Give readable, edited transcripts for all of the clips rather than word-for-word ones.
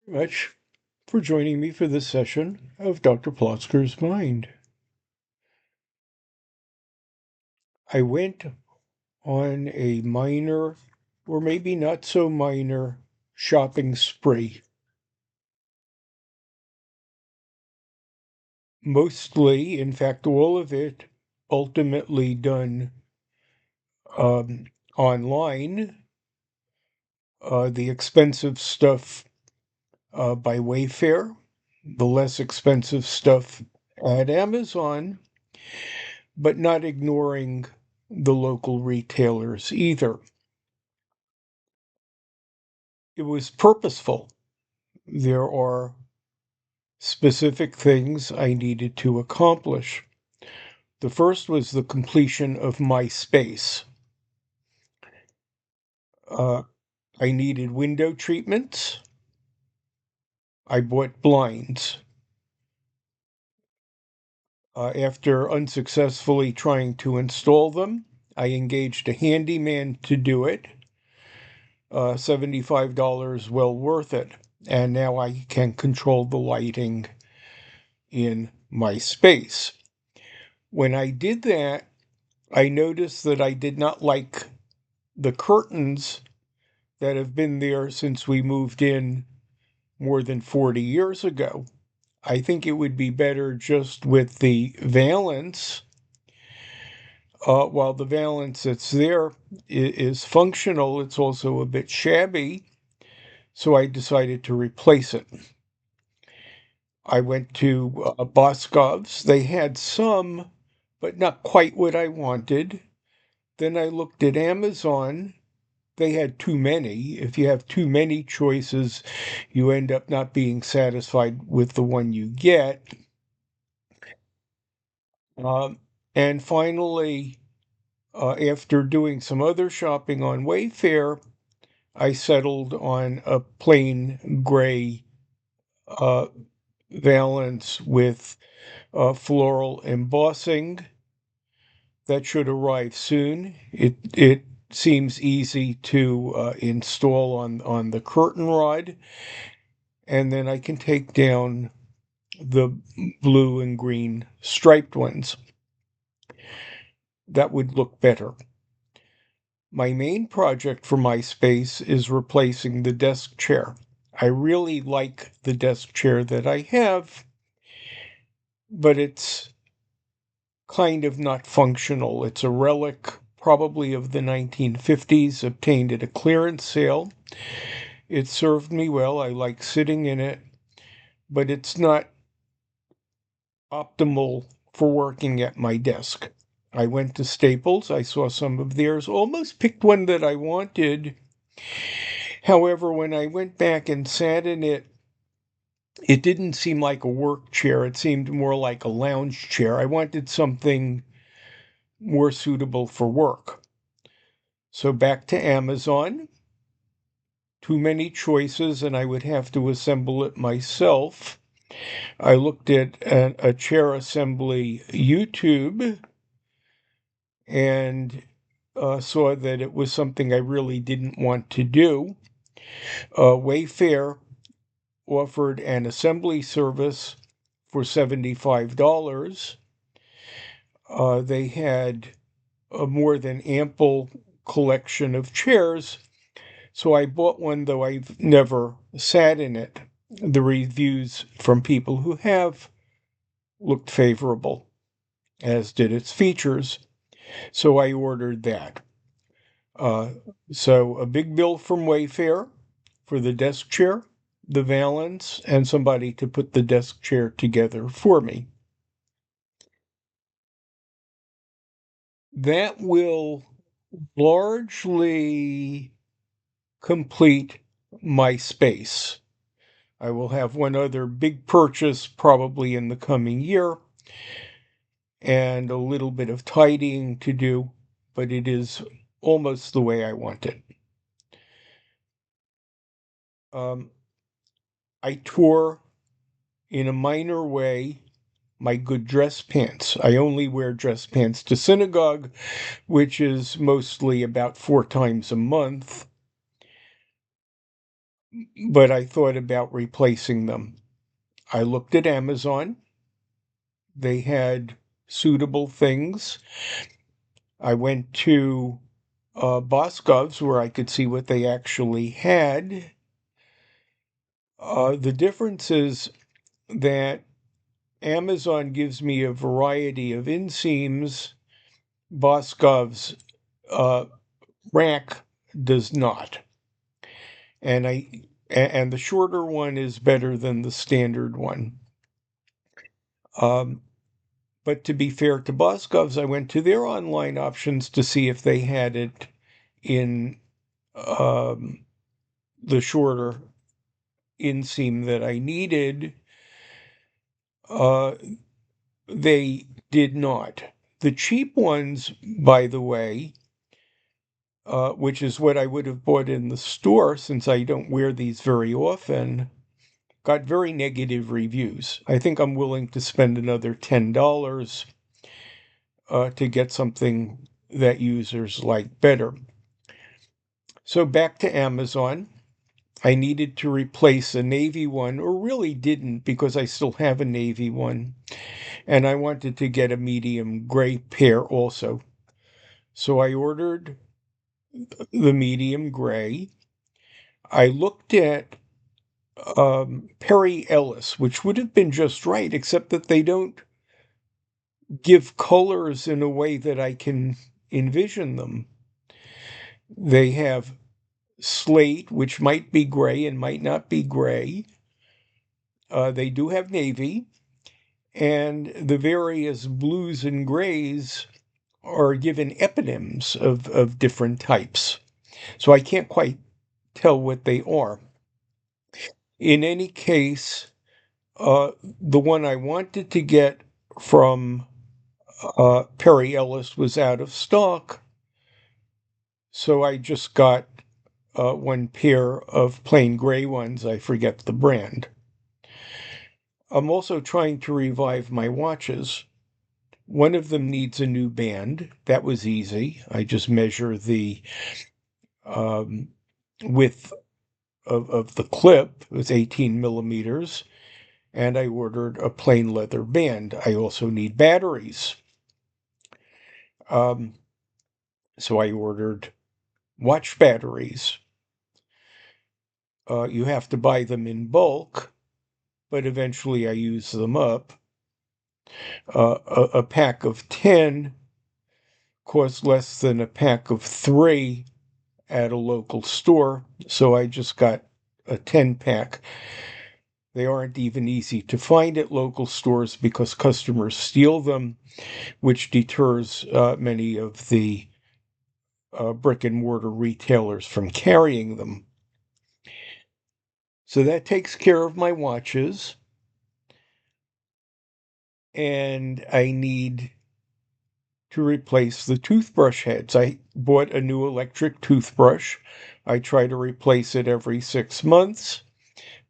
Very much for joining me for this session of Dr. Plotzker's Mind. I went on a minor, or maybe not so minor, shopping spree. Mostly, in fact, all of it ultimately done um, online. The expensive stuff by Wayfair, the less expensive stuff at Amazon, but not ignoring the local retailers either. It was purposeful. There are specific things I needed to accomplish. The first was the completion of my space. Uh, I needed window treatments. I bought blinds. After unsuccessfully trying to install them, I engaged a handyman to do it. $75 well worth it. And now I can control the lighting in my space. When I did that, I noticed that I did not like the curtains that have been there since we moved in more than 40 years ago. I think it would be better just with the valance. While the valance that's there is functional, it's also a bit shabby. So I decided to replace it. I went to Boscov's. They had some, but not quite what I wanted. Then I looked at Amazon. They had too many. If you have too many choices, you end up not being satisfied with the one you get. Um, and finally, after doing some other shopping on Wayfair, I settled on a plain gray uh, valance with floral embossing that should arrive soon. It seems easy to install on the curtain rod, and then I can take down the blue and green striped ones. That would look better. My main project for my space is replacing the desk chair. I really like the desk chair that I have, but it's kind of not functional. It's a relic, probably of the 1950s, obtained at a clearance sale. It served me well. I like sitting in it, but it's not optimal for working at my desk. I went to Staples. I saw some of theirs, almost picked one that I wanted. However, when I went back and sat in it, it didn't seem like a work chair. It seemed more like a lounge chair. I wanted something more suitable for work. So back to Amazon. Too many choices, and I would have to assemble it myself. I looked at a chair assembly YouTube and saw that it was something I really didn't want to do. Wayfair offered an assembly service for $75. They had a more than ample collection of chairs, so I bought one, though I've never sat in it. The reviews from people who have looked favorable, as did its features, so I ordered that. Uh, so a big bill from Wayfair for the desk chair, the valance, and somebody to put the desk chair together for me. That will largely complete my space. I will have one other big purchase probably in the coming year and a little bit of tidying to do, but it is almost the way I want it. Um, I tore in a minor way my good dress pants. I only wear dress pants to synagogue, which is mostly about 4 times a month. but I thought about replacing them. I looked at Amazon. They had suitable things. I went to Boscov's where I could see what they actually had. The difference is that Amazon gives me a variety of inseams. Boscov's uh, rack does not, and the shorter one is better than the standard one. Um, but to be fair to Boscov's, I went to their online options to see if they had it in um, the shorter inseam that I needed. Uh, they did not. The cheap ones, by the way, which is what I would have bought in the store since I don't wear these very often, got very negative reviews. I think I'm willing to spend another $10 to get something that users like better. So back to Amazon. I needed to replace a navy one, or really didn't because I still have a navy one. And I wanted to get a medium gray pair also. So I ordered the medium gray. I looked at Perry Ellis, which would have been just right, except that they don't give colors in a way that I can envision them. They have slate, which might be gray and might not be gray. They do have navy, and the various blues and grays are given eponyms of different types. So I can't quite tell what they are. In any case, the one I wanted to get from Perry Ellis was out of stock, so I just got one pair of plain gray ones. I forget the brand. I'm also trying to revive my watches. One of them needs a new band. That was easy. I just measure the um, width of the clip. It was 18 millimeters. And I ordered a plain leather band. I also need batteries. Um, so I ordered watch batteries. You have to buy them in bulk, but eventually I use them up. A pack of 10 costs less than a pack of 3 at a local store, so I just got a 10 pack. They aren't even easy to find at local stores because customers steal them, which deters many of the brick and mortar retailers from carrying them. So that takes care of my watches. And I need to replace the toothbrush heads. I bought a new electric toothbrush. I try to replace it every 6 months.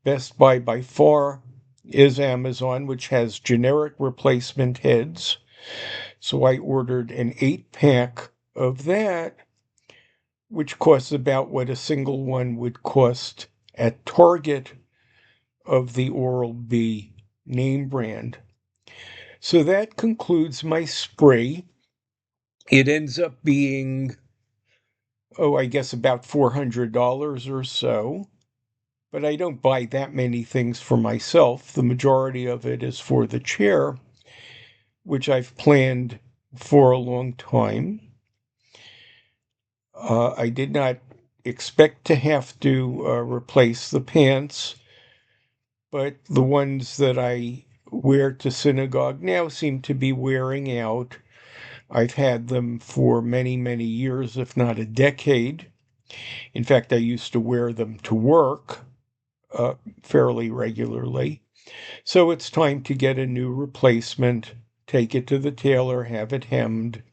Best Buy by far is Amazon, which has generic replacement heads. So I ordered an 8 pack of that, which costs about what a single one would cost at Target of the Oral-B name brand. So that concludes my spree. It ends up being, I guess about $400 or so. But I don't buy that many things for myself. The majority of it is for the chair, which I've planned for a long time. I did not expect to have to replace the pants, but the ones that I wear to synagogue now seem to be wearing out. I've had them for many, many years, if not a decade. In fact, I used to wear them to work fairly regularly. So it's time to get a new replacement, take it to the tailor, have it hemmed,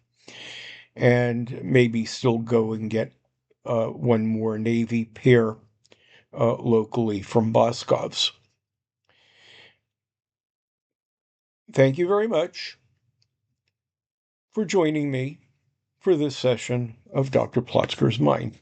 and maybe still go and get one more navy pair locally from Boscov's. Thank you very much for joining me for this session of Dr. Plotzker's Mind.